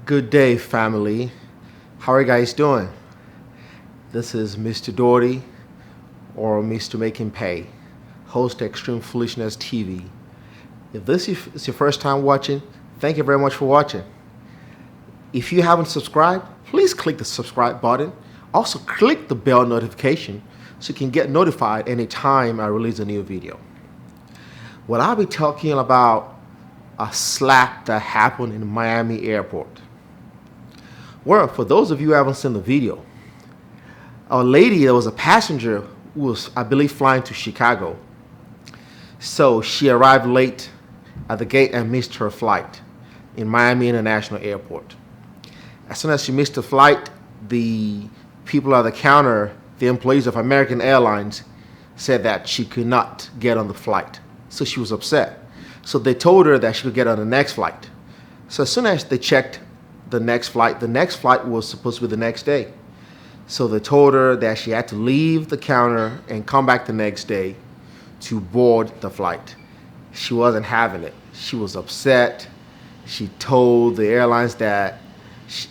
Good day, family. How are you guys doing? This is Mr. Doherty, or Mr. Make Him Pay, host of Extreme Foolishness TV. If this is your first time watching, thank you very much for watching. If you haven't subscribed, please click the subscribe button. Also, click the bell notification so you can get notified anytime I release a new video. Well, I'll be talking about a slap that happened in Miami airport. Well, for those of you who haven't seen the video, a lady that was a passenger who was, I believe, flying to Chicago. So she arrived late at the gate and missed her flight in Miami International Airport. As soon as she missed the flight, the people at the counter, the employees of American Airlines, said that she could not get on the flight. So she was upset. So they told her that she could get on the next flight. So as soon as they checked the next flight was supposed to be the next day. So they told her that she had to leave the counter and come back the next day to board the flight. She wasn't having it. She was upset. She told the airlines that,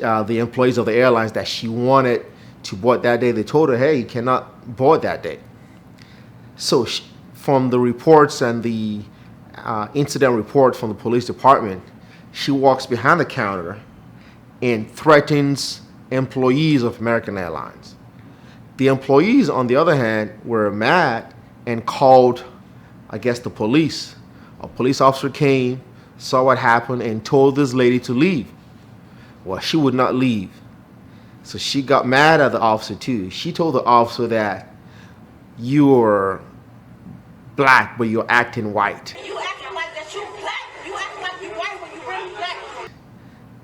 the employees of the airlines, that she wanted to board that day. They told her, hey, you cannot board that day. So from the reports and the incident report from the police department, she walks behind the counter and threatens employees of American Airlines. The employees, on the other hand, were mad and called, I guess, the police. A police officer came, saw what happened, and told this lady to leave. Well, she would not leave. So she got mad at the officer too. She told the officer that you're black, but you're acting white. You acting like that you black. You acting like you white when you really black.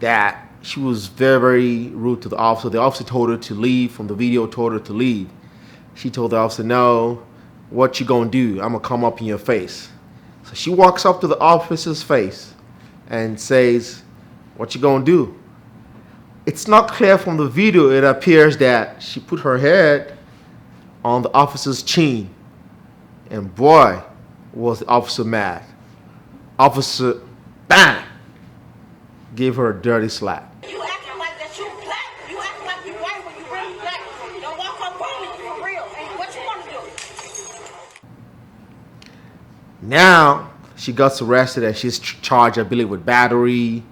That she was very, very rude to the officer. The officer told her to leave. From the video, told her to leave. She told the officer, no, what you gonna do? I'm gonna come up in your face. So she walks up to the officer's face and says, what you gonna do? It's not clear from the video. It appears that she put her head on the officer's chin. And boy, was the officer mad. Officer, bang, gave her a dirty slap. You acting like that you black. You acting like you white when you really black. Don't walk up on me for real. And what you want to do? Now she got arrested and she's charged, I believe, with battery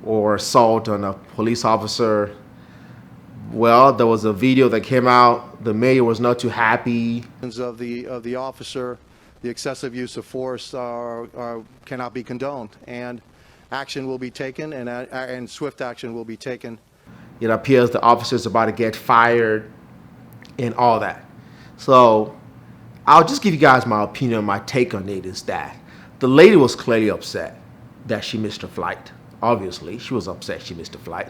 or assault on a police officer. Well, there was a video that came out. The mayor was not too happy. Of the officer, the excessive use of force cannot be condoned, and action will be taken, and swift action will be taken. It appears the officer's about to get fired and all that. So I'll just give you guys my opinion. My take on it is that the lady was clearly upset that she missed her flight. Obviously, she was upset she missed the flight.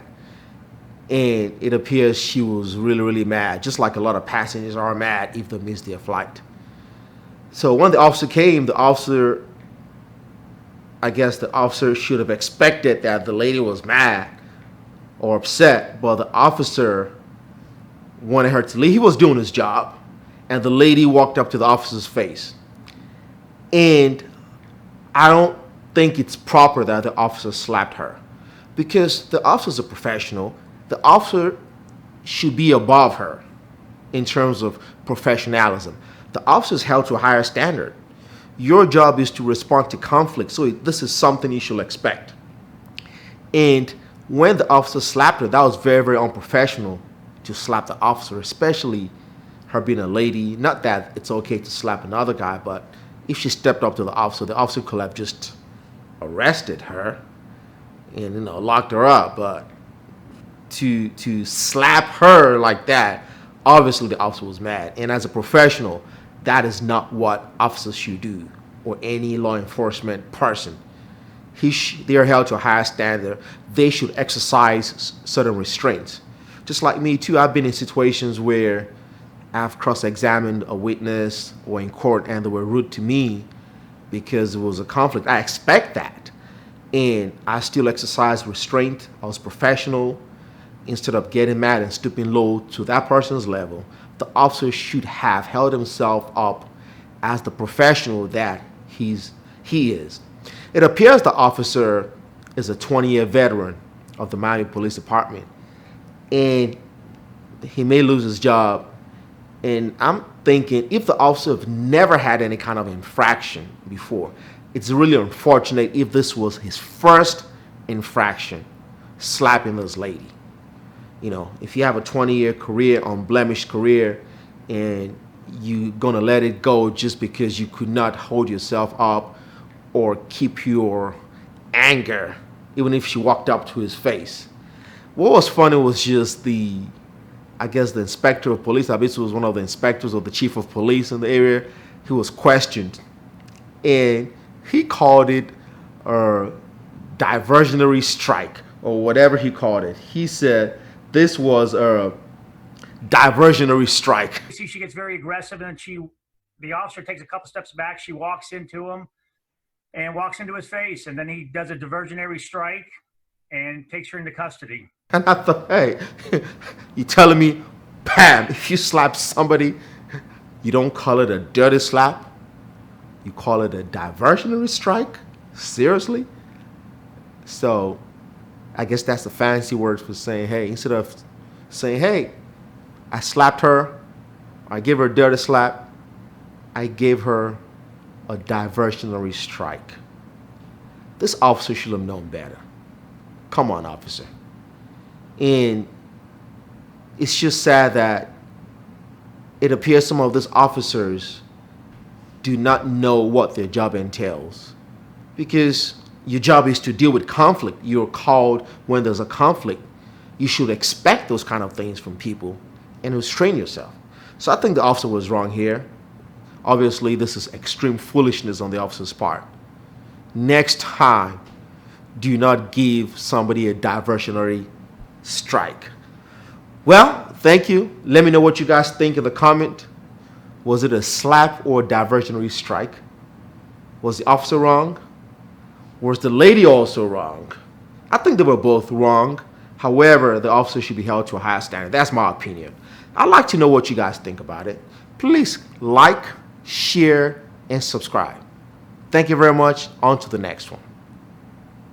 And it appears she was really, really mad, just like a lot of passengers are mad if they miss their flight. So when the officer came, I guess the officer should have expected that the lady was mad or upset, but the officer wanted her to leave. He was doing his job, and the lady walked up to the officer's face. And I don't think it's proper that the officer slapped her, because the officer's a professional. The officer should be above her in terms of professionalism. The officer is held to a higher standard. Your job is to respond to conflict, so this is something you should expect. And when the officer slapped her, that was very, very unprofessional to slap the officer, especially her being a lady. Not that it's okay to slap another guy, but if she stepped up to the officer could have just arrested her and locked her up. But to slap her like that, obviously the officer was mad. And as a professional, that is not what officers should do, or any law enforcement person. They are held to a higher standard. They should exercise certain restraints. Just like me too, I've been in situations where I've cross-examined a witness or in court and they were rude to me because it was a conflict. I expect that. And I still exercise restraint. I was professional. Instead of getting mad and stooping low to that person's level, the officer should have held himself up as the professional that he is. It appears the officer is a 20-year veteran of the Miami Police Department, and he may lose his job. And I'm thinking, if the officer have never had any kind of infraction before, it's really unfortunate if this was his first infraction, slapping this lady. You know, if you have a 20-year career, unblemished career, and you're gonna let it go just because you could not hold yourself up or keep your anger, even if she walked up to his face. What was funny was just I guess the inspector of police, I guess it was one of the inspectors or the chief of police in the area, he was questioned. And he called it a diversionary strike, or whatever he called it. He said this was a diversionary strike. You see, she gets very aggressive, and then the officer takes a couple steps back. She walks into him and walks into his face, and then he does a diversionary strike and takes her into custody. And I thought, hey, you telling me, bam, if you slap somebody, you don't call it a dirty slap? You call it a diversionary strike? Seriously? So I guess that's the fancy word for saying, hey, instead of saying, hey, I slapped her, I gave her a dirty slap, I gave her a diversionary strike. This officer should have known better. Come on, officer. And it's just sad that it appears some of these officers do not know what their job entails, because your job is to deal with conflict. You're called when there's a conflict. You should expect those kind of things from people and restrain yourself. So I think the officer was wrong here. Obviously, this is extreme foolishness on the officer's part. Next time, do not give somebody a diversionary strike. Well, thank you. Let me know what you guys think in the comment. Was it a slap or a diversionary strike? Was the officer wrong? Was the lady also wrong? I think they were both wrong. However, the officer should be held to a higher standard. That's my opinion. I'd like to know what you guys think about it. Please like, share, and subscribe. Thank you very much. On to the next one.